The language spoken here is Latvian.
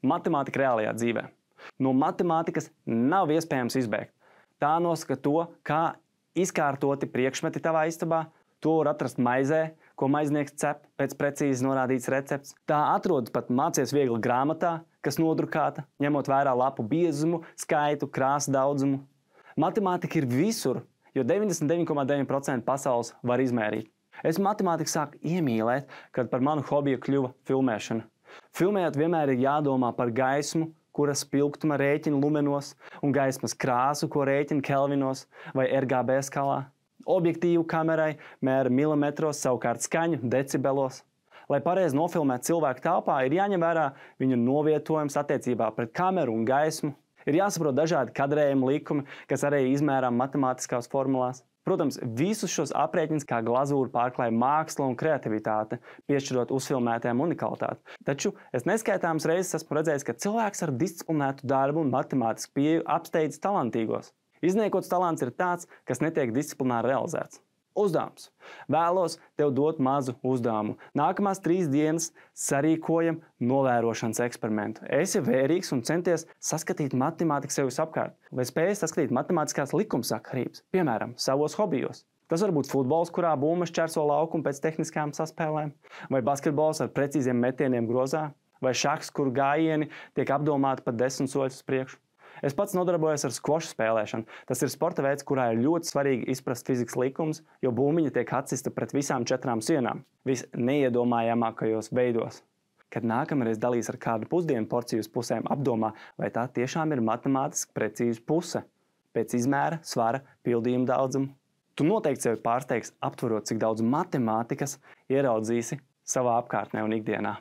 Matemātika reālajā dzīvē. No matemātikas nav iespējams izbēgt. Tā nosaka to, kā izkārtoti priekšmeti tavā istabā. To var atrast maizē, ko maiznieks cep pēc precīzi norādīts recepts. Tā atrodas pat Mācies viegli grāmatā, kas nodrukāta, ņemot vērā lapu biezumu, skaitu, krāsu daudzumu. Matemātika ir visur, jo 99,9% pasaules var izmērīt. Es matemātiku sāku iemīlēt, kad par manu hobiju kļuva filmēšana. Filmējot vienmēr ir jādomā par gaismu, kuras spilgtuma rēķina lumenos, un gaismas krāsu, ko rēķina kelvinos vai RGB skalā. Objektīvu kamerai mēra milimetros, savukārt skaņu decibelos. Lai pareizi nofilmētu cilvēku telpā, ir jāņem vērā viņa novietojums attiecībā pret kameru un gaismu. Ir jāsaprot dažādi kadrējuma likumi, kas arī izmērām matemātiskās formulās. Protams, visus šos aprēķinus kā glazūru pārklāja māksla un kreativitāte, piešķirot uzfilmētājiem unikalitāti. Taču es neskaitāmas reizes esmu redzējis, ka cilvēks ar disciplinētu darbu un matemātisku pieeju apsteidz talantīgos. Izniekots talants ir tāds, kas netiek disciplināri realizēts. Uzdevums. Vēlos tev dot mazu uzdevumu. Nākamās 3 dienas sarīkojam novērošanas eksperimentu. Esi vērīgs un centies saskatīt matemātiku sev apkārt, lai spēj saskatīt matemātiskās likumsakarības, piemēram, savos hobijos. Tas var būt futbols, kurā bumba šķērso laukumu pēc tehniskām saspēlēm, vai basketbols ar precīziem metieniem grozā, vai šahs, kur gājieni tiek apdomāti pat 10 soļus uz priekšu. Es pats nodarbojos ar skvošu spēlēšanu. Tas ir sporta veids, kurā ir ļoti svarīgi izprast fizikas likumus, jo bumbiņa tiek atsista pret visām 4 sienām, visneiedomājamākajos veidos. Kad nākamreiz dalīs ar kādu pusdienu porciju uz pusēm, apdomā, vai tā tiešām ir matemātiski precīza puse, pēc izmēra, svara, pildījuma daudzumu. Tu noteikti sevi pārsteigsi, aptverot, cik daudz matemātikas ieraudzīsi savā apkārtnē un ikdienā.